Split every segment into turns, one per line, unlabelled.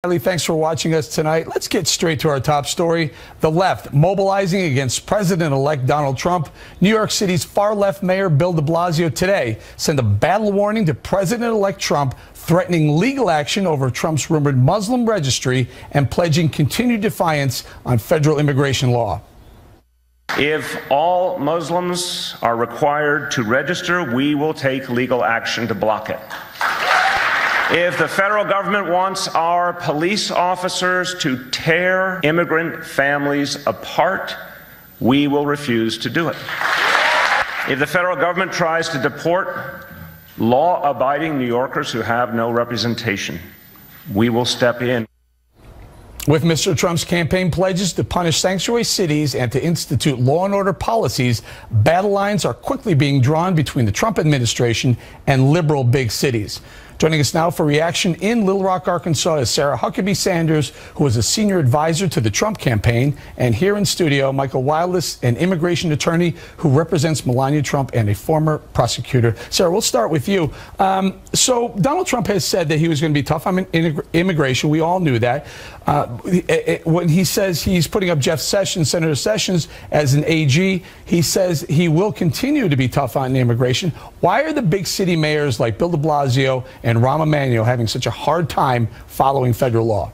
Reilly, thanks for watching us tonight. Let's get straight to our top story. The left mobilizing against President-elect Donald Trump. New York City's far-left mayor Bill de Blasio today sent a battle warning to President-elect Trump, threatening legal action over Trump's rumored Muslim registry and pledging continued defiance on federal immigration law.
If all Muslims are required to register, we will take legal action to block it. If the federal government wants our police officers to tear immigrant families apart, we will refuse to do it. If the federal government tries to deport law-abiding New Yorkers who have no representation, we will step in.
With Mr. Trump's campaign pledges to punish sanctuary cities and to institute law and order policies, battle lines are quickly being drawn between the Trump administration and liberal big cities. Joining us now for reaction in Little Rock, Arkansas is Sarah Huckabee Sanders, who is a senior advisor to the Trump campaign. And here in studio, Michael Wildless, an immigration attorney who represents Melania Trump and a former prosecutor. Sarah, we'll start with you. So Donald Trump has said that he was going to be tough on immigration. We all knew that. When he says he's putting up Jeff Sessions, Senator Sessions, as an AG, he says he will continue to be tough on immigration. Why are the big city mayors like Bill de Blasio and Rahm Emanuel having such a hard time following federal law?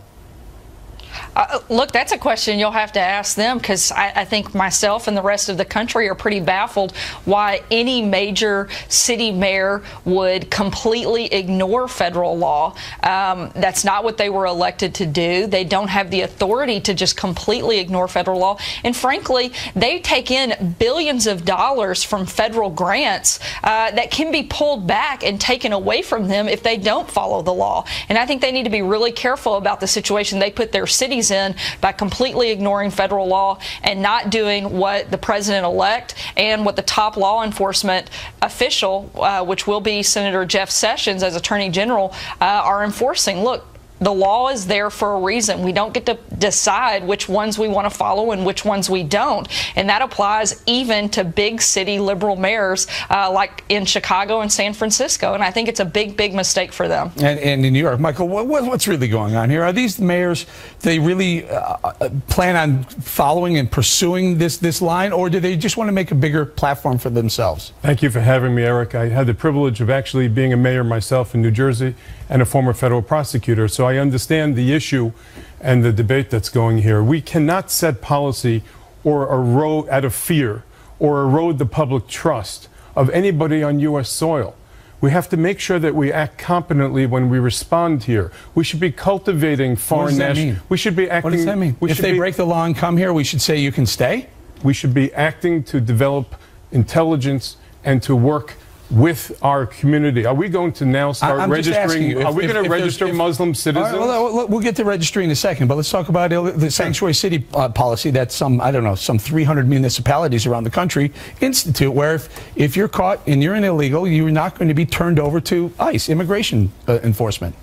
Look, that's a question you'll have to ask them, because I think myself and the rest of the country are pretty baffled why any major city mayor would completely ignore federal law. That's not what they were elected to do. They don't have the authority to just completely ignore federal law. And frankly, they take in billions of dollars from federal grants that can be pulled back and taken away from them if they don't follow the law. And I think they need to be really careful about the situation they put their cities in by completely ignoring federal law and not doing what the president-elect and what the top law enforcement official, which will be Senator Jeff Sessions as Attorney General, are enforcing. Look, the law is there for a reason. We don't get to decide which ones we want to follow and which ones we don't. And that applies even to big city liberal mayors like in Chicago and San Francisco. And I think it's a big, big mistake for them. And
in New York, Michael, what's really going on here? Are these mayors, they really plan on following and pursuing this line, or do they just want to make a bigger platform for themselves?
Thank you for having me, Eric. I had the privilege of actually being a mayor myself in New Jersey and a former federal prosecutor, so I understand the issue and the debate that's going here. We cannot set policy or erode out of fear or erode the public trust of anybody on U.S. soil. We have to make sure that we act competently when we respond here. We should be cultivating foreign nationals. We should be acting.
What does that mean? If they break the law and come here, we should say you can stay?
We should be acting to develop intelligence and to work with our community. Are we going to now start registering? Are we going to register Muslim citizens?
Right, well, we'll get to registry in a second, but let's talk about the sanctuary city policy that some 300 municipalities around the country institute, where if you're caught and you're an illegal, you're not going to be turned over to ICE, immigration enforcement.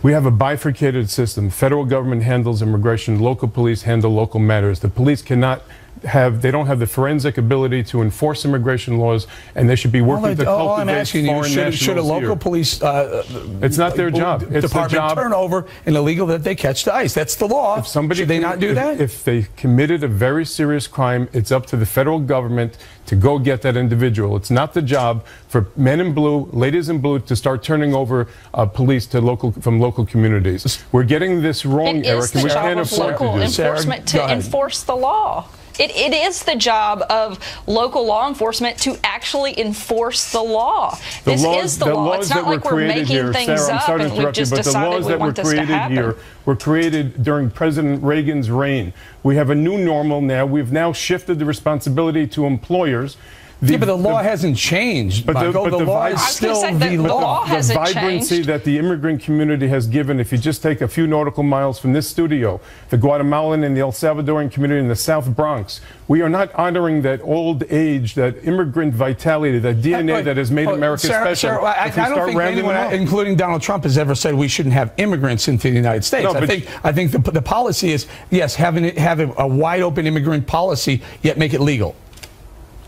We have a bifurcated system. Federal government handles immigration, local police handle local matters. The police cannot they don't have the forensic ability to enforce immigration laws, and they should be working to cultivate foreign nationals.
Should a local police
it's not their job. It's
department
the job.
Turn over an illegal that they catch to ICE? That's the law.
If somebody
should they not do that?
If they committed a very serious crime, it's up to the federal government to go get that individual. It's not the job for men in blue, ladies in blue, to start turning over police to from local communities. We're getting this wrong, Eric, and we can't afford to do this.
Enforcement to enforce the law. It is the job of local law enforcement to actually enforce the law. This is the law. It's not like we're making things up and we've just decided we want this to happen.
Were created during President Reagan's reign. We have a new normal now. We've now shifted the responsibility to employers.
But the law hasn't changed.
But the
law is still the law.
The
vibrancy that the immigrant community has given, if you just take a few nautical miles from this studio, the Guatemalan and the El Salvadoran community in the South Bronx, we are not honoring that old age, that immigrant vitality, that DNA that has made America special.
I don't think anyone, including Donald Trump, has ever said we shouldn't have immigrants into the United States. No, I think the policy is, yes, have a wide open immigrant policy, yet make it legal.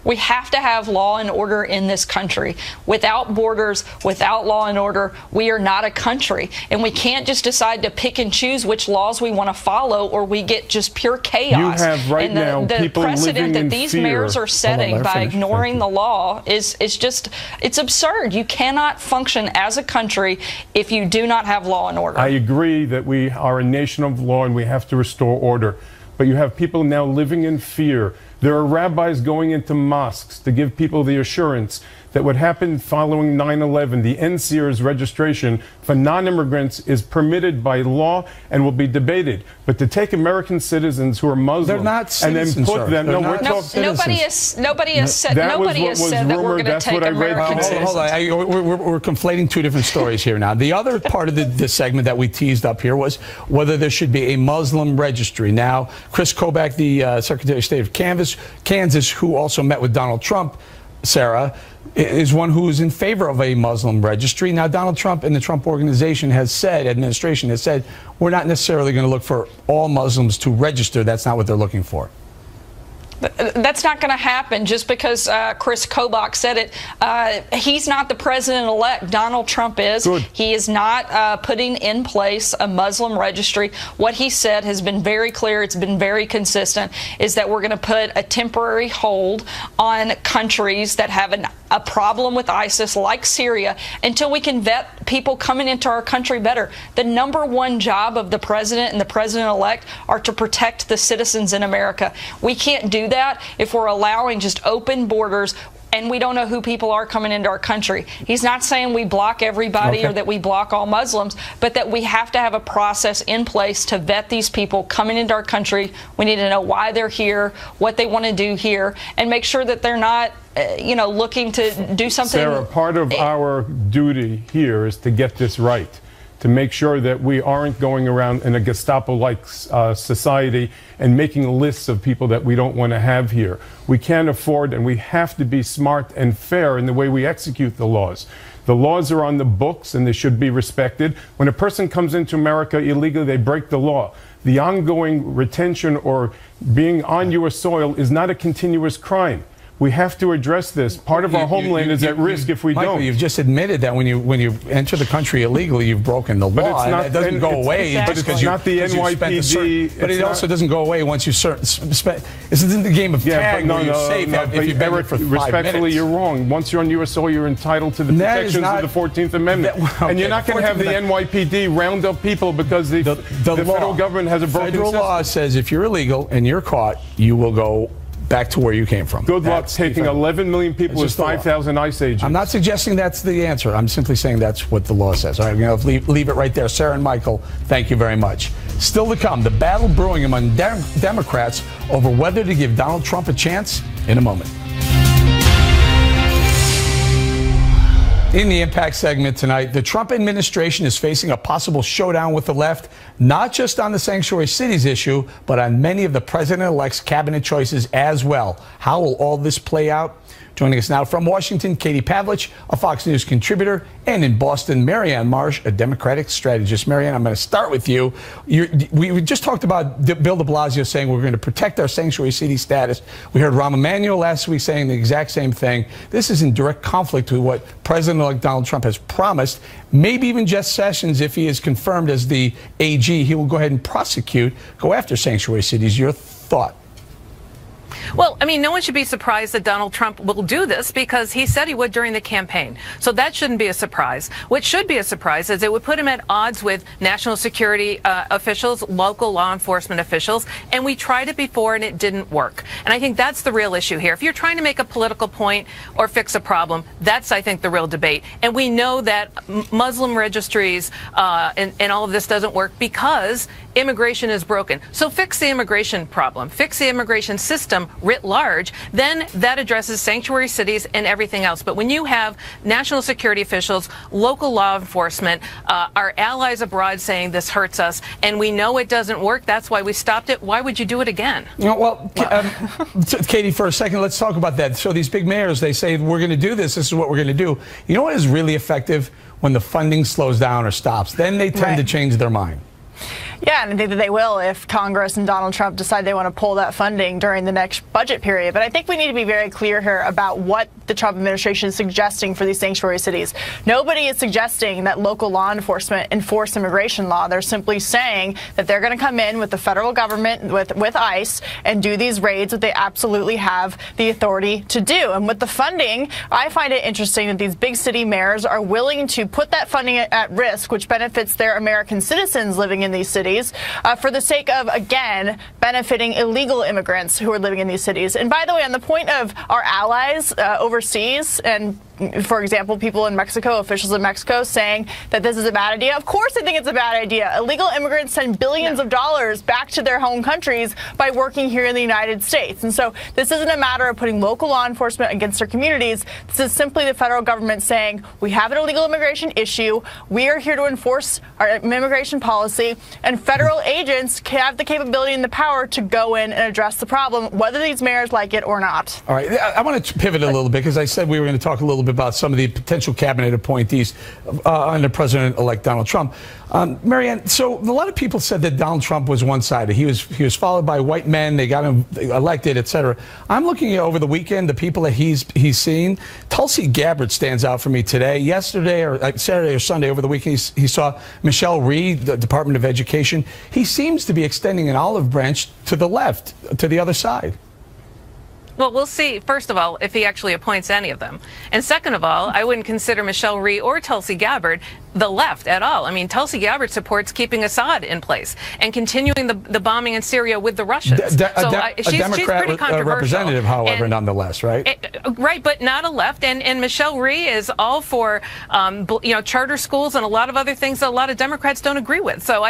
We have to have law and order in this country. Without borders, without law and order, we are not a country. And we can't just decide to pick and choose which laws we want to follow, or we get just pure chaos.
You have right now people living in fear.
The precedent that these mayors are setting by ignoring the law is just, it's absurd. You cannot function as a country if you do not have law and order.
I agree that we are a nation of law and we have to restore order. But you have people now living in fear. There are rabbis going into mosques to give people the assurance that what happened following 9/11, the NSEER's registration for non-immigrants is permitted by law and will be debated. But to take American citizens who are Muslim and then put them,
nobody has said that we're going to take American citizens.
Hold on, we're conflating two different stories here now. The other part of the segment that we teased up here was whether there should be a Muslim registry. Now, Chris Kobach, the Secretary of State of Kansas, who also met with Donald Trump, Sarah, is one who is in favor of a Muslim registry. Now, Donald Trump and the Trump administration has said, we're not necessarily going to look for all Muslims to register. That's not what they're looking for.
That's not going to happen just because Chris Kobach said it. He's not the president-elect. Donald Trump is.
Good.
He is not putting in place a Muslim registry. What he said has been very clear. It's been very consistent, is that we're going to put a temporary hold on countries that have a problem with ISIS, like Syria, until we can vet people coming into our country better. The number one job of the president and the president-elect are to protect the citizens in America. We can't do that if we're allowing just open borders and we don't know who people are coming into our country. He's not saying we block everybody or that we block all Muslims, but that we have to have a process in place to vet these people coming into our country. We need to know why they're here, what they want to do here, and make sure that they're not looking to do something.
Sarah, part of our duty here is to get this right, to make sure that we aren't going around in a Gestapo-like society and making lists of people that we don't want to have here. We can't afford, and we have to be smart and fair in the way we execute the laws. The laws are on the books and they should be respected. When a person comes into America illegally, they break the law. The ongoing retention or being on U.S. soil is not a continuous crime. We have to address this. Part of our homeland is at risk if we don't.
You've just admitted that when you enter the country illegally, you've broken the law.
But it's not,
it doesn't go away.
But it's not the NYPD.
But it also doesn't go away once you spend. This isn't the game of tag where you're safe if you've been there for 5 minutes.
Respectfully, you're wrong. Once you're on U.S. soil, you're entitled to the protections of the 14th Amendment. And you're not going to have the NYPD round up people because the federal government has a broken system.
Federal law says if you're illegal and you're caught, you will go back to where you came from.
Good luck taking 11 million people with 5,000 ICE agents.
I'm not suggesting that's the answer. I'm simply saying that's what the law says. All right, I'm going to leave it right there. Sarah and Michael, thank you very much. Still to come, the battle brewing among Democrats over whether to give Donald Trump a chance in a moment. In the Impact segment tonight, the Trump administration is facing a possible showdown with the left, not just on the sanctuary cities issue, but on many of the president-elect's cabinet choices as well. How will all this play out? Joining us now from Washington, Katie Pavlich, a Fox News contributor, and in Boston, Marianne Marsh, a Democratic strategist. Marianne, I'm going to start with you. We just talked about Bill de Blasio saying we're going to protect our sanctuary city status. We heard Rahm Emanuel last week saying the exact same thing. This is in direct conflict with what President-elect Donald Trump has promised. Maybe even Jeff Sessions, if he is confirmed as the AG, he will go ahead and go after sanctuary cities. Your thought?
Well, I mean, no one should be surprised that Donald Trump will do this because he said he would during the campaign. So that shouldn't be a surprise. What should be a surprise is it would put him at odds with national security officials, local law enforcement officials, and we tried it before and it didn't work. And I think that's the real issue here. If you're trying to make a political point or fix a problem, that's, I think, the real debate. And we know that Muslim registries and all of this doesn't work because immigration is broken. So fix the immigration problem, fix the immigration system writ large, then that addresses sanctuary cities and everything else. But when you have national security officials, local law enforcement, our allies abroad saying this hurts us, and we know it doesn't work, that's why we stopped it, why would you do it again?
Katie, for a second, let's talk about that. So these big mayors, they say, we're going to do this is what we're going to do. You know what is really effective? When the funding slows down or stops. Then they tend to change their mind.
Yeah, and I think that they will if Congress and Donald Trump decide they want to pull that funding during the next budget period. But I think we need to be very clear here about what the Trump administration is suggesting for these sanctuary cities. Nobody is suggesting that local law enforcement enforce immigration law. They're simply saying that they're going to come in with the federal government, with ICE, and do these raids that they absolutely have the authority to do. And with the funding, I find it interesting that these big city mayors are willing to put that funding at risk, which benefits their American citizens living in these cities, for the sake of, again, benefiting illegal immigrants who are living in these cities. And by the way, on the point of our allies overseas, and for example, people in Mexico, officials in Mexico saying that this is a bad idea. Of course I think it's a bad idea. Illegal immigrants send billions of dollars back to their home countries by working here in the United States. And so this isn't a matter of putting local law enforcement against their communities. This is simply the federal government saying, we have an illegal immigration issue. We are here to enforce our immigration policy, and federal agents have the capability and the power to go in and address the problem, whether these mayors like it or not.
All right. I want to pivot a little bit because I said we were going to talk a little bit about some of the potential cabinet appointees under President-elect Donald Trump. Marianne, so a lot of people said that Donald Trump was one-sided. He was followed by white men. They got him elected, etc. I'm looking at over the weekend the people that he's seen. Tulsi Gabbard stands out for me today. Yesterday or Saturday or Sunday over the weekend, he saw Michelle Rhee, the Department of Education. He seems to be extending an olive branch to the left, to the other side.
Well, we'll see, first of all, if he actually appoints any of them. And second of all, I wouldn't consider Michelle Rhee or Tulsi Gabbard the left at all. I mean, Tulsi Gabbard supports keeping Assad in place and continuing the bombing in Syria with the Russians.
She's pretty controversial. Representative, however, nonetheless, right?
Right, but not a left. And Michelle Rhee is all for, charter schools and a lot of other things that a lot of Democrats don't agree with. So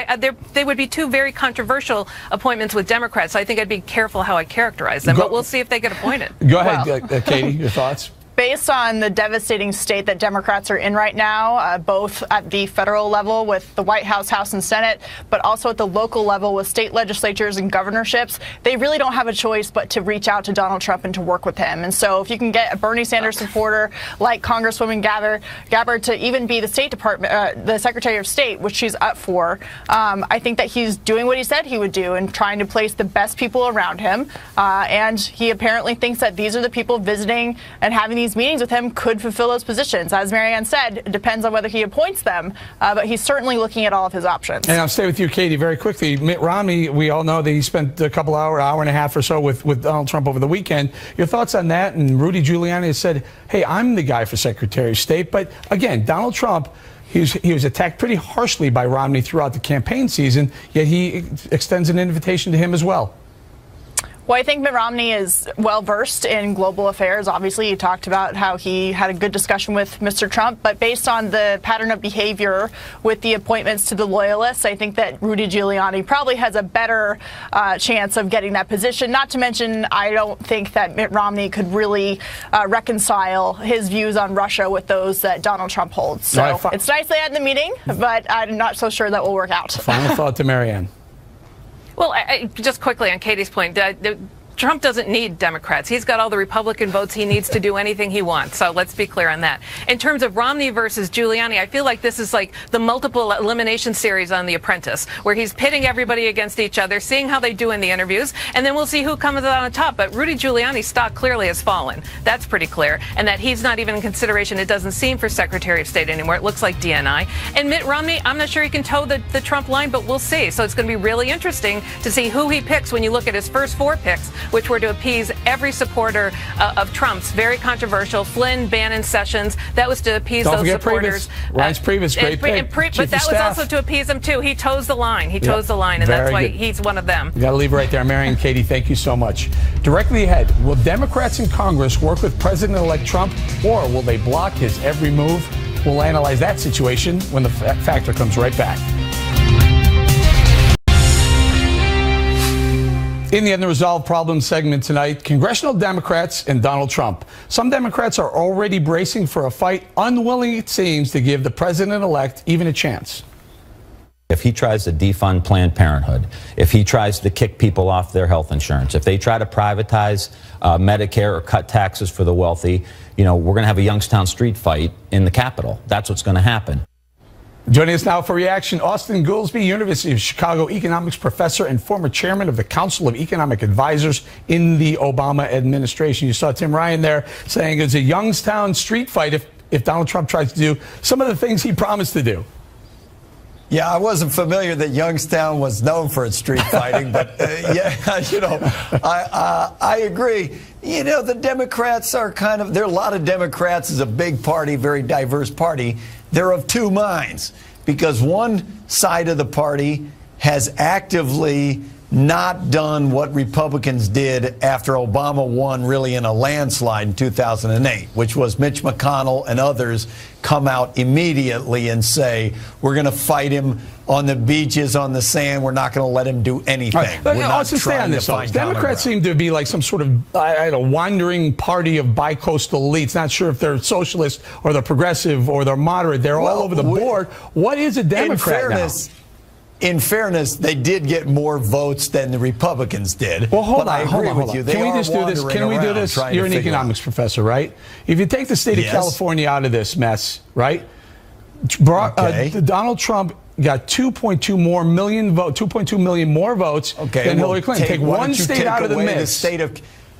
they would be two very controversial appointments with Democrats. So I think I'd be careful how I characterize them. But we'll see if they get appointed.
Go ahead, Katie, your thoughts?
Based on the devastating state that Democrats are in right now, both at the federal level with the White House, House, and Senate, but also at the local level with state legislatures and governorships, they really don't have a choice but to reach out to Donald Trump and to work with him. And so if you can get a Bernie Sanders supporter like Congresswoman Gabbard to even be the State Department, the Secretary of State, which she's up for, I think that he's doing what he said he would do and trying to place the best people around him. And he apparently thinks that these are the people visiting and having these meetings with him could fulfill those positions. As Marianne said, it depends on whether he appoints them, but he's certainly looking at all of his options.
And I'll stay with you, Katie, very quickly. Mitt Romney, we all know that he spent a couple hour and a half or so with Donald Trump over the weekend. Your thoughts on that? And Rudy Giuliani has said, hey, I'm the guy for Secretary of State. But again, Donald Trump, he was attacked pretty harshly by Romney throughout the campaign season, yet he extends an invitation to him as well.
Well, I think Mitt Romney is well-versed in global affairs. Obviously, he talked about how he had a good discussion with Mr. Trump. But based on the pattern of behavior with the appointments to the loyalists, I think that Rudy Giuliani probably has a better chance of getting that position. Not to mention, I don't think that Mitt Romney could really reconcile his views on Russia with those that Donald Trump holds. So it's nice they had the meeting, but I'm not so sure that will work out.
Final thought to Marianne.
Well, just quickly on Katie's point, Trump doesn't need Democrats. He's got all the Republican votes he needs to do anything he wants. So let's be clear on that. In terms of Romney versus Giuliani, I feel like this is like the multiple elimination series on The Apprentice, where he's pitting everybody against each other, seeing how they do in the interviews, and then we'll see who comes out on top. But Rudy Giuliani's stock clearly has fallen. That's pretty clear. And that he's not even in consideration, it doesn't seem, for Secretary of State anymore. It looks like DNI. And Mitt Romney, I'm not sure he can toe the Trump line, but we'll see. So it's going to be really interesting to see who he picks when you look at his first four picks, which were to appease every supporter of Trump's. Very controversial. Flynn, Bannon, Sessions. That was to appease those supporters.
Reince Priebus, great pick.
But that was also to appease them, too. He toes the line. He toes the line, and that's why he's one of them.
You got to leave it right there. Marianne, Katie, thank you so much. Directly ahead, will Democrats in Congress work with President-elect Trump, or will they block his every move? We'll analyze that situation when the Factor comes right back. In the Unresolved Problems segment tonight, congressional Democrats and Donald Trump. Some Democrats are already bracing for a fight, unwilling, it seems, to give the president-elect even a chance.
If he tries to defund Planned Parenthood, if he tries to kick people off their health insurance, if they try to privatize Medicare or cut taxes for the wealthy, we're going to have a Youngstown street fight in the Capitol. That's what's going to happen.
Joining us now for reaction, Austin Goolsbee, University of Chicago economics professor and former chairman of the Council of Economic Advisors in the Obama administration. You saw Tim Ryan there saying it's a Youngstown street fight if Donald Trump tries to do some of the things he promised to do.
Yeah, I wasn't familiar that Youngstown was known for its street fighting, but I agree. The Democrats are there are a lot of Democrats. It's a big party, very diverse party. They're of two minds because one side of the party has actively not done what Republicans did after Obama won really in a landslide in 2008, which was Mitch McConnell and others come out immediately and say, we're going to fight him on the beaches, on the sand. We're not going to let him do anything.
Right. We're not trying to find
Democrats
seem to be like some sort of wandering party of bicoastal elites. Not sure if they're socialist or they're progressive or they're moderate. They're all over the board. What is a Democrat now?
In fairness, they did get more votes than the Republicans did.
Well, hold on.
I agree with you.
Can we just do this? Can we do this? You're an economics professor, right? If you take the state of California out of this mess, right? Donald Trump got 2.2 million more votes than Hillary Clinton. Take one state out of the mix.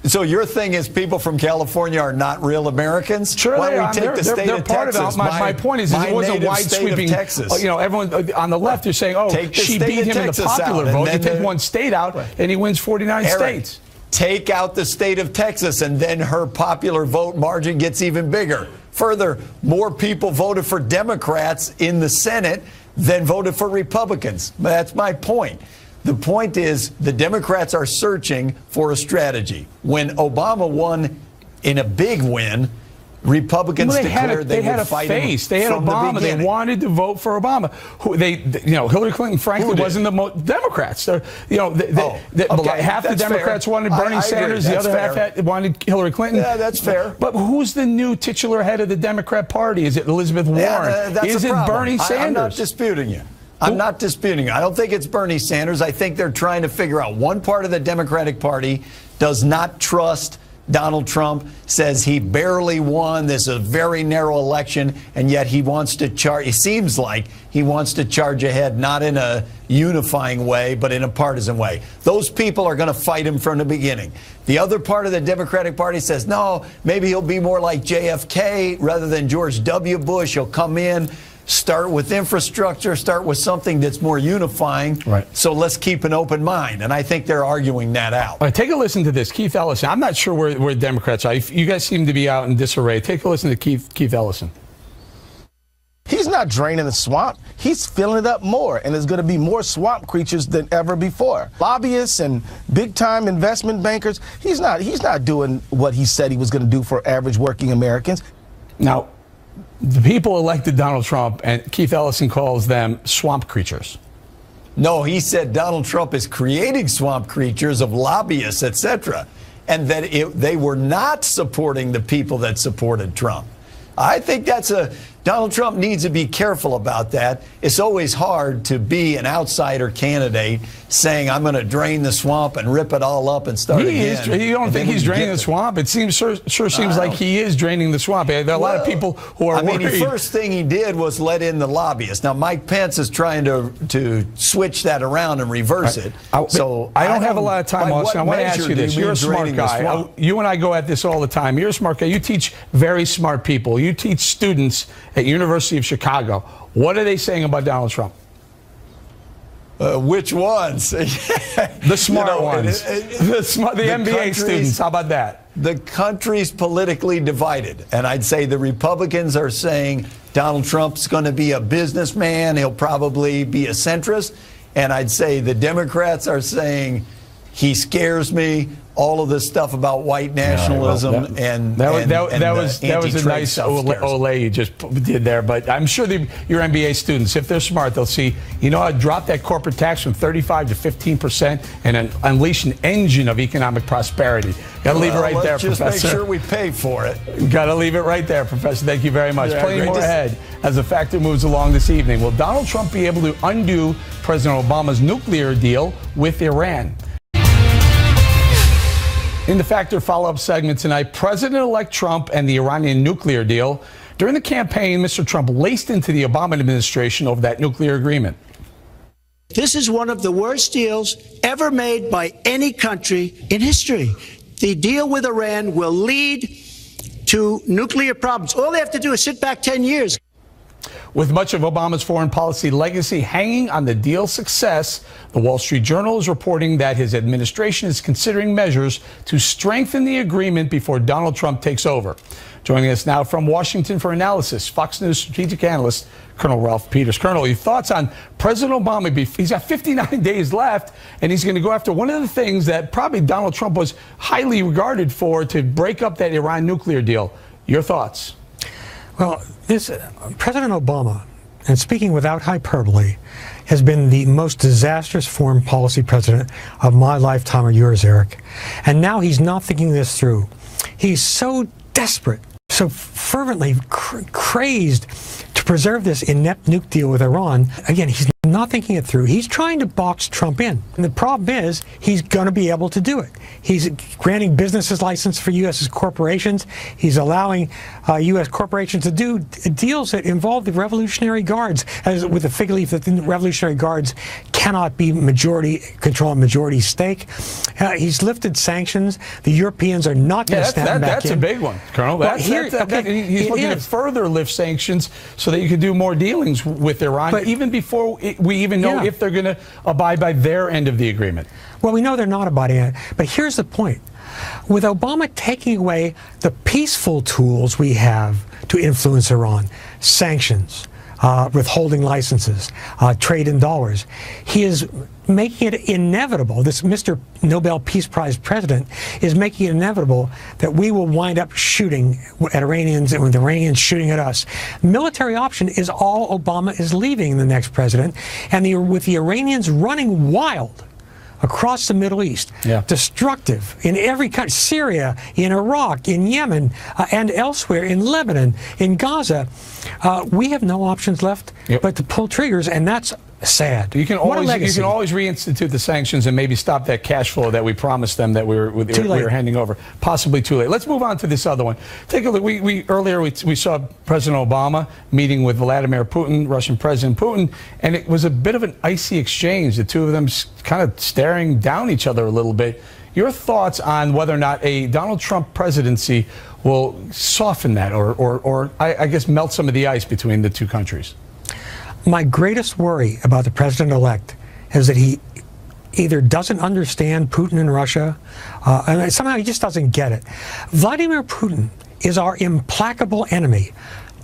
So your thing is people from California are not real Americans?
Sure,
why don't we take the state of Texas?
My point is it wasn't wide sweeping. Everyone on the left is saying, she beat him in the popular vote. You take one state out, and he wins 49 states.
Take out the state of Texas, and then her popular vote margin gets even bigger. Further, more people voted for Democrats in the Senate than voted for Republicans. That's my point. The point is the Democrats are searching for a strategy. When Obama won in a big win, Republicans declared they would fight him.
They had Obama. They wanted to vote for Obama. Hillary Clinton, frankly, wasn't the Democrats. Half the Democrats wanted Bernie Sanders. The other half wanted Hillary Clinton.
Yeah, that's fair.
But who's the new titular head of the Democrat Party? Is it Elizabeth Warren? Is it Bernie Sanders?
I'm not disputing you. I'm not disputing you. I don't think it's Bernie Sanders. I think they're trying to figure out. One part of the Democratic Party does not trust Donald Trump, says he barely won. This is a very narrow election, and yet he wants to charge. It seems like he wants to charge ahead, not in a unifying way, but in a partisan way. Those people are going to fight him from the beginning. The other part of the Democratic Party says, no, maybe he'll be more like JFK rather than George W. Bush. He'll come in, start with infrastructure, start with something that's more unifying.
Right.
So let's keep an open mind. And I think they're arguing that out.
All right, take a listen to this. Keith Ellison. I'm not sure where Democrats are. You guys seem to be out in disarray. Take a listen to Keith Ellison.
He's not draining the swamp. He's filling it up more, and there's going to be more swamp creatures than ever before. Lobbyists and big-time investment bankers, he's not doing what he said he was going to do for average working Americans.
Now, the people elected Donald Trump, and Keith Ellison calls them swamp creatures.
No, he said Donald Trump is creating swamp creatures of lobbyists, etc., and that they were not supporting the people that supported Trump. I think Donald Trump needs to be careful about that. It's always hard to be an outsider candidate saying, I'm going to drain the swamp and rip it all up and start again.
You don't think he's draining the swamp? It sure seems like he is draining the swamp. There are a lot of people who are worried.
The first thing he did was let in the lobbyists. Now, Mike Pence is trying to switch that around and reverse it. So
I don't have a lot of time, Austin. I want to ask you this. You're a smart guy. You and I go at this all the time. You're a smart guy. You teach very smart people. You teach students at University of Chicago. What are they saying about Donald Trump?
Which ones?
The smart ones. The MBA students. How about that?
The country's politically divided. And I'd say the Republicans are saying Donald Trump's going to be a businessman. He'll probably be a centrist. And I'd say the Democrats are saying he scares me. All of this stuff about white nationalism that was a nice ole
you just did there. But I'm sure your MBA students, if they're smart, they'll see, drop that corporate tax from 35 to 15% and unleash an engine of economic prosperity. Got to leave it right there, Professor.
Just make sure we pay for it.
Got to leave it right there, Professor. Thank you very much. Plenty more ahead as the factor moves along this evening. Will Donald Trump be able to undo President Obama's nuclear deal with Iran? In the Factor follow-up segment tonight, President-elect Trump and the Iranian nuclear deal During the campaign, Mr. Trump laced into the Obama administration over that nuclear agreement.
This is one of the worst deals ever made by any country in history. The deal with Iran will lead to nuclear problems. All they have to do is sit back 10 years.
With much of Obama's foreign policy legacy hanging on the deal's success, the Wall Street Journal is reporting that his administration is considering measures to strengthen the agreement before Donald Trump takes over. Joining us now from Washington for analysis, Fox News strategic analyst Colonel Ralph Peters. Colonel, your thoughts on President Obama? He's got 59 days left, and he's going to go after one of the things that probably Donald Trump was highly regarded for, to break up that Iran nuclear deal. Your thoughts?
Well, President Obama, and speaking without hyperbole, has been the most disastrous foreign policy president of my lifetime or yours, Eric. And now he's not thinking this through. He's so desperate, so fervently crazed to preserve this inept nuke deal with Iran. Again, he's not thinking it through. He's trying to box Trump in. And the problem is, he's going to be able to do it. He's granting businesses license for U.S. corporations. He's allowing U.S. corporations to do deals that involve the Revolutionary Guards, with the fig leaf that the Revolutionary Guards cannot be control a majority stake. He's lifted sanctions. The Europeans are not going to snap back in.
That's a big one, Colonel.
Well,
He's looking to further lift sanctions so that you can do more dealings with Iran, but even before we even know if they're going to abide by their end of the agreement.
Well, we know they're not abiding it. But here's the point. With Obama taking away the peaceful tools we have to influence Iran, sanctions, withholding licenses, trade in dollars, he is making it inevitable. This Mr. Nobel Peace Prize president is making it inevitable that we will wind up shooting at Iranians, and with the Iranians shooting at us. Military option is all Obama is leaving the next president, and with the Iranians running wild across the Middle East, destructive in every country, Syria, in Iraq, in Yemen, and elsewhere, in Lebanon, in Gaza, we have no options left but to pull triggers, and that's sad.
You can always reinstitute the sanctions and maybe stop that cash flow that we promised them that we were handing over. Possibly too late. Let's move on to this other one. Take a look. Earlier we saw President Obama meeting with Vladimir Putin, Russian President Putin, and it was a bit of an icy exchange. The two of them kind of staring down each other a little bit. Your thoughts on whether or not a Donald Trump presidency will soften that, or I guess melt some of the ice between the two countries?
My greatest worry about the president-elect is that he either doesn't understand Putin in Russia, and somehow he just doesn't get it. Vladimir Putin is our implacable enemy,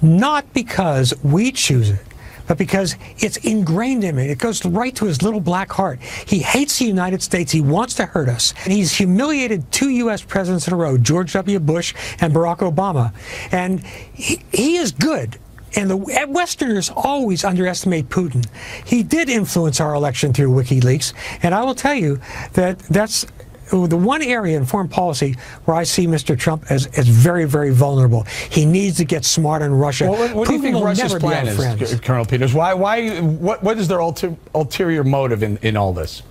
not because we choose it, but because it's ingrained in him. It goes right to his little black heart. He hates the United States. He wants to hurt us. And he's humiliated two U.S. presidents in a row, George W. Bush and Barack Obama. And he is good. And the Westerners always underestimate Putin. He did influence our election through WikiLeaks, and I will tell you that that's the one area in foreign policy where I see Mr. Trump as very, very vulnerable. He needs to get smart on Russia.
Well, what do you think Russia's plan is, Colonel Peters? What is their ulterior motive in all this?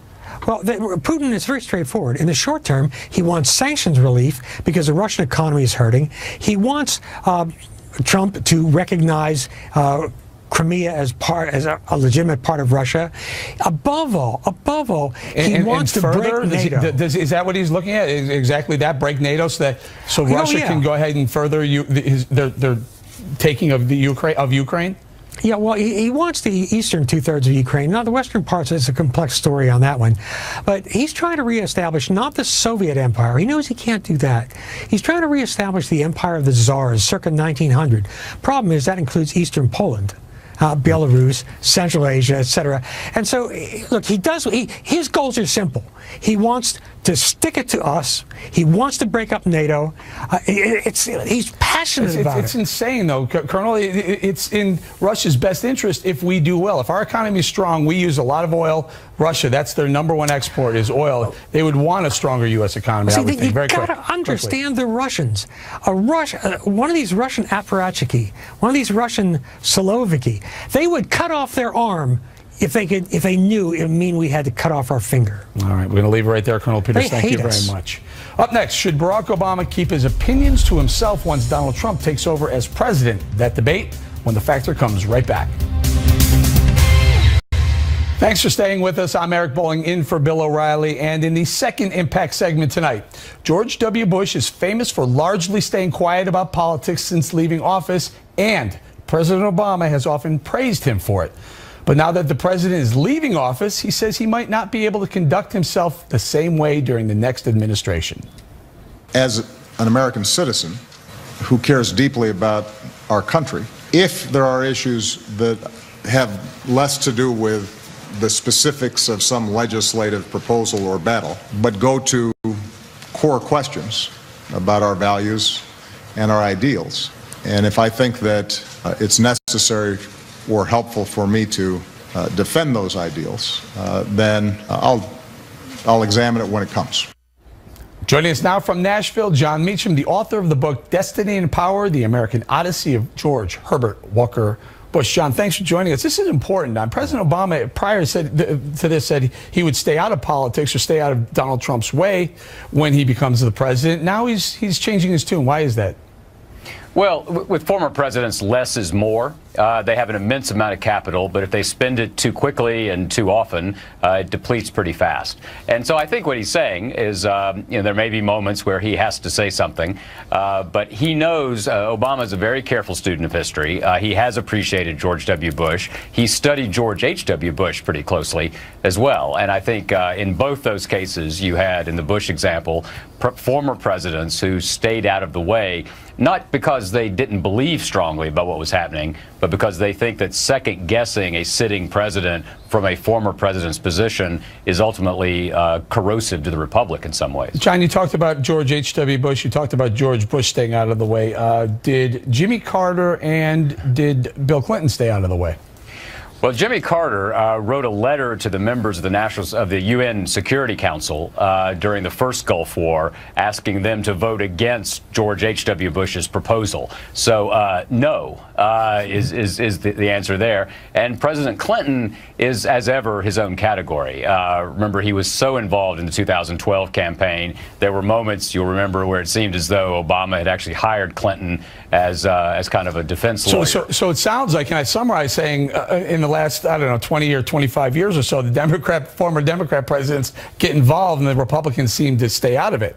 Well, Putin is very straightforward. In the short term, he wants sanctions relief because the Russian economy is hurting. He wants Trump to recognize Crimea as a legitimate part of Russia. Above all, he wants to break NATO.
Is that what he's looking at? Exactly that, break NATO, so Russia can go ahead and further their taking of Ukraine?
Yeah, well, he wants the eastern two-thirds of Ukraine. Now, the western parts, it's a complex story on that one. But he's trying to reestablish not the Soviet Empire. He knows he can't do that. He's trying to reestablish the empire of the Tsars circa 1900. Problem is that includes eastern Poland, Belarus, Central Asia, etc. And so, look, his goals are simple. He wants to stick it to us. He wants to break up NATO. He's passionate about it.
It's insane, though, Colonel. It's in Russia's best interest if we do well. If our economy is strong, we use a lot of oil. Russia, that's their #1 export is oil. They would want a stronger U.S. economy.
See, you've got to understand the Russians. One of these Russian apparatchiki, one of these Russian Siloviki, they would cut off their arm if they knew, it would mean we had to cut off our finger.
All right, we're going to leave it right there, Colonel Peters. Thank you very much. Up next, should Barack Obama keep his opinions to himself once Donald Trump takes over as president? That debate when the Factor comes right back. Thanks for staying with us. I'm Eric Bolling in for Bill O'Reilly. And in the second Impact segment tonight, George W. Bush is famous for largely staying quiet about politics since leaving office, and President Obama has often praised him for it. But now that the president is leaving office, he says he might not be able to conduct himself the same way during the next administration.
As an American citizen who cares deeply about our country, if there are issues that have less to do with the specifics of some legislative proposal or battle, but go to core questions about our values and our ideals, and if I think that it's necessary or helpful for me to defend those ideals, then I'll examine it when it comes.
Joining us now from Nashville, John Meacham, the author of the book Destiny and Power, The American Odyssey of George Herbert Walker Bush. John, thanks for joining us. This is important. President Obama prior to this said he would stay out of politics or stay out of Donald Trump's way when he becomes the president. Now he's changing his tune. Why is that?
Well, with former presidents, less is more. They have an immense amount of capital, but if they spend it too quickly and too often, it depletes pretty fast. And so I think what he's saying is, there may be moments where he has to say something, but he knows Obama is a very careful student of history. He has appreciated George W. Bush. He studied George H.W. Bush pretty closely as well. And I think in both those cases, you had, in the Bush example, former presidents who stayed out of the way, not because they didn't believe strongly about what was happening, but because they think that second-guessing a sitting president from a former president's position is ultimately corrosive to the republic in some ways.
John, you talked about George H.W. Bush. You talked about George Bush staying out of the way. Did Jimmy Carter and did Bill Clinton stay out of the way?
Well, Jimmy Carter wrote a letter to the members of the UN Security Council during the first Gulf War, asking them to vote against George H.W. Bush's proposal. So no is the answer there. And President Clinton is, as ever, his own category. Remember, he was so involved in the 2012 campaign. There were moments, you'll remember, where it seemed as though Obama had actually hired Clinton as kind of a defense lawyer.
So it sounds like, can I summarize saying in the last, I don't know, 20 or 25 years or so, the former Democrat presidents get involved and the Republicans seem to stay out of it?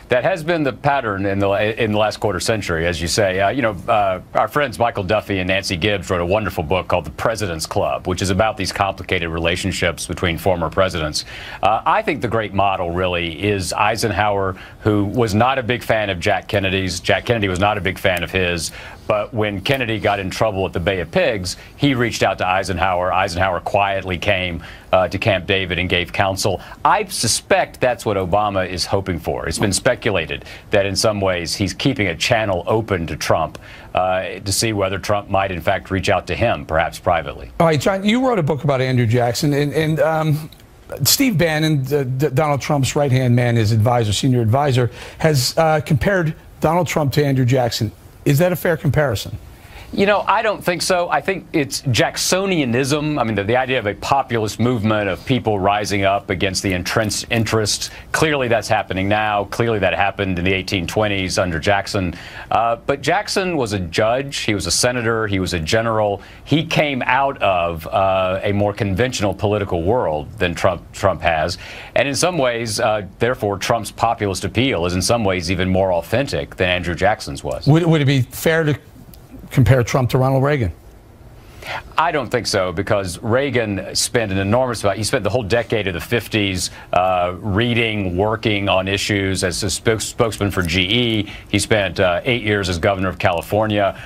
That has been the pattern in the last quarter century, as you say. Our friends Michael Duffy and Nancy Gibbs wrote a wonderful book called The President's Club, which is about these complicated relationships between former presidents. I think the great model really is Eisenhower, who was not a big fan of Jack Kennedy's. Jack Kennedy was not a big fan of his. But when Kennedy got in trouble at the Bay of Pigs, he reached out to Eisenhower. Eisenhower quietly came to Camp David and gave counsel. I suspect that's what Obama is hoping for. It's been speculated that in some ways he's keeping a channel open to Trump to see whether Trump might in fact reach out to him, perhaps privately.
All right, John, you wrote a book about Andrew Jackson, and Steve Bannon, Donald Trump's right-hand man, his advisor, senior advisor, has compared Donald Trump to Andrew Jackson. Is that a fair comparison?
You know, I don't think so. I think it's Jacksonianism. I mean, the idea of a populist movement of people rising up against the entrenched interests. Clearly, that's happening now. Clearly, that happened in the 1820s under Jackson. But Jackson was a judge. He was a senator. He was a general. He came out of a more conventional political world than Trump has. And in some ways, therefore, Trump's populist appeal is in some ways even more authentic than Andrew Jackson's was.
Would it be fair to compare Trump to Ronald Reagan?
I don't think so, because Reagan spent an enormous amount. He spent the whole decade of the 50s reading, working on issues as a spokesman for GE. He spent 8 years as governor of California.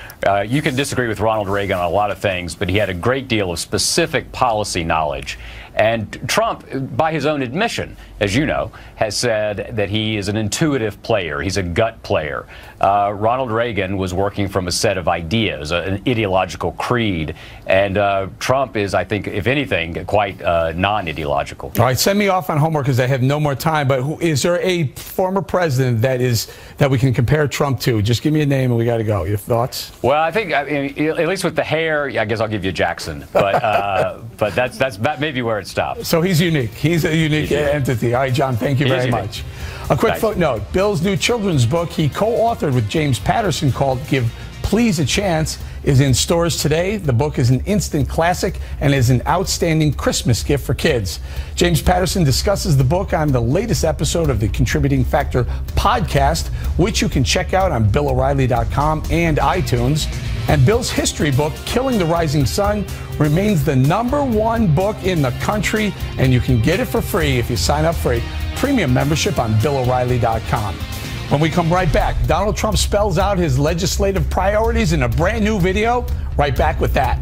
You can disagree with Ronald Reagan on a lot of things, but he had a great deal of specific policy knowledge. And Trump, by his own admission, as you know, has said that he is an intuitive player. He's a gut player. Ronald Reagan was working from a set of ideas, an ideological creed. And Trump is, I think, if anything, quite non-ideological.
All right, send me off on homework because I have no more time. But is there a former president that we can compare Trump to? Just give me a name and we got to go. Your thoughts?
Well, I think, at least with the hair, I guess I'll give you Jackson. But that may be where it stops.
So he's unique. He's a unique entity. All right, John, thank you very much. A quick footnote. Bill's new children's book he co-authored with James Patterson called Give Please a Chance is in stores today. The book is an instant classic and is an outstanding Christmas gift for kids. James Patterson discusses the book on the latest episode of the Contributing Factor podcast, which you can check out on BillO'Reilly.com and iTunes. And Bill's history book, Killing the Rising Sun, remains the #1 book in the country, and you can get it for free if you sign up for a premium membership on BillO'Reilly.com. When we come right back, Donald Trump spells out his legislative priorities in a brand new video. Right back with that.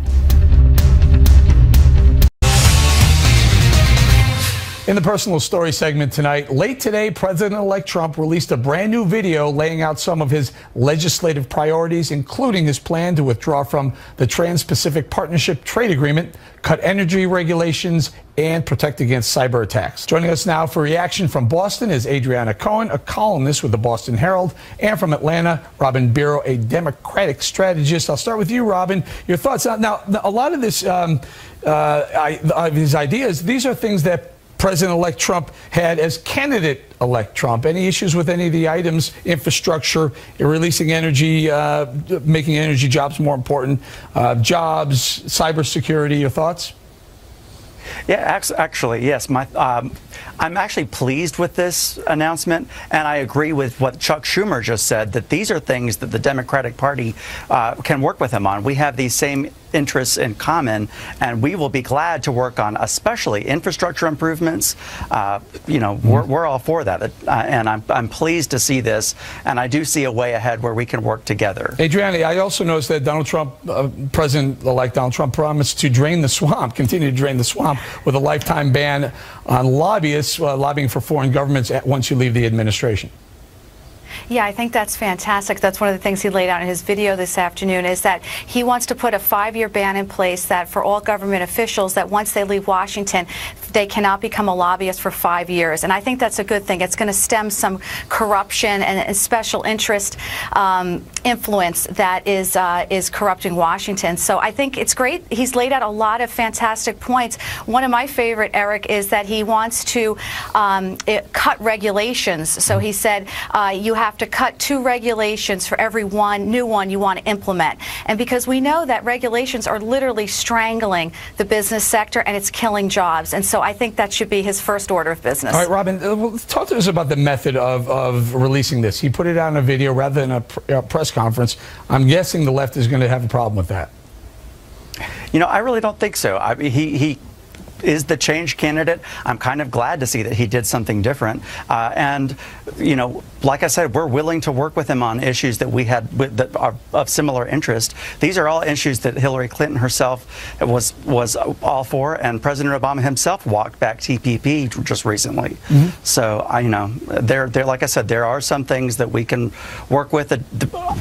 In the personal story segment tonight, late today, President-elect Trump released a brand new video laying out some of his legislative priorities, including his plan to withdraw from the Trans-Pacific Partnership Trade Agreement, cut energy regulations, and protect against cyber attacks. Joining us now for reaction from Boston is Adriana Cohen, a columnist with the Boston Herald, and from Atlanta, Robin Biro, a Democratic strategist. I'll start with you, Robin. Your thoughts. Now, a lot of this, these ideas, these are things that President-elect Trump had as candidate-elect Trump. Any issues with any of the items, infrastructure, releasing energy, making energy jobs more important, jobs, cybersecurity, your thoughts?
Yeah, actually, yes. I'm actually pleased with this announcement, and I agree with what Chuck Schumer just said, that these are things that the Democratic Party can work with him on. We have these same interests in common, and we will be glad to work on especially infrastructure improvements. We're all for that, and I'm pleased to see this, and I do see a way ahead where we can work together.
Adriana, I also noticed that Donald Trump, President-elect Donald Trump, promised to drain the swamp, continue to drain the swamp with a lifetime ban on lobbyists lobbying for foreign governments once you leave the administration.
Yeah, I think that's fantastic. That's one of the things he laid out in his video this afternoon, is that he wants to put a 5-year ban in place that for all government officials, that once they leave Washington, they cannot become a lobbyist for 5 years. And I think that's a good thing. It's going to stem some corruption and special interest influence that is corrupting Washington. So I think it's great. He's laid out a lot of fantastic points. One of my favorite, Eric, is that he wants to cut regulations. So he said you have to cut 2 regulations for every new one you want to implement. And because we know that regulations are literally strangling the business sector and it's killing jobs. And so I think that should be his first order of business.
All right, Robin, talk to us about the method of releasing this. He put it out in a video rather than a press conference. I'm guessing the left is going to have a problem with that.
You know, I really don't think so. He is the change candidate. I'm kind of glad to see that he did something different. And, you know, like I said, we're willing to work with him on issues that we had that are of similar interest. These are all issues that Hillary Clinton herself was all for, and President Obama himself walked back TPP just recently. So, you know, there, like I said, there are some things that we can work with.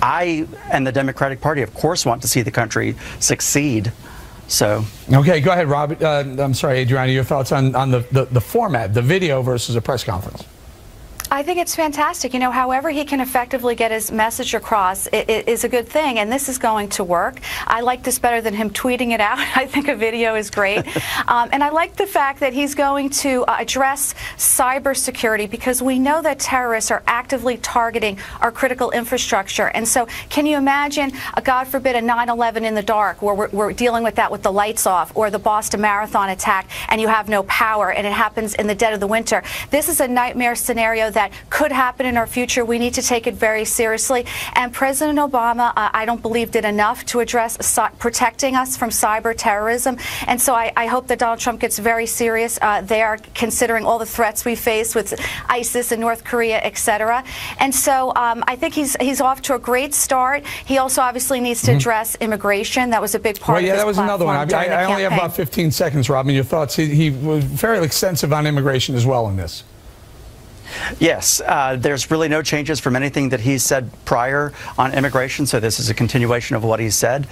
I and the Democratic Party, of course, want to see the country succeed. So
okay, go ahead, Rob. I'm sorry, Adriana, your thoughts on the format, the video versus a press conference?
I think it's fantastic. You know, however he can effectively get his message across is a good thing, and this is going to work. I like this better than him tweeting it out. I think a video is great. And I like the fact that he's going to address cybersecurity, because we know that terrorists are actively targeting our critical infrastructure. And so can you imagine, God forbid, a 9/11 in the dark, where we're dealing with that with the lights off, or the Boston Marathon attack and you have no power and it happens in the dead of the winter? This is a nightmare scenario that that could happen in our future. We need to take it very seriously. And President Obama, I don't believe, did enough to address protecting us from cyber terrorism. And so I hope that Donald Trump gets very serious. They are considering all the threats we face with ISIS and North Korea, etc. And so I think he's off to a great start. He also obviously needs to address immigration. That was a big part of his
that was another one. I only have about 15 seconds, Robin. Your thoughts? He was very extensive on immigration as well in this.
Yes, there's really no changes from anything that he said prior on immigration, so this is a continuation of what he said.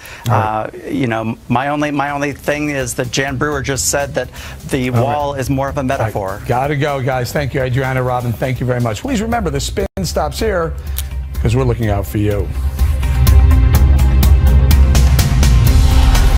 You know, my only thing is that Jan Brewer just said that the wall is more of a metaphor.
Gotta go, guys. Thank you, Adriana, Robin. Thank you very much. Please remember, the spin stops here because we're looking out for you.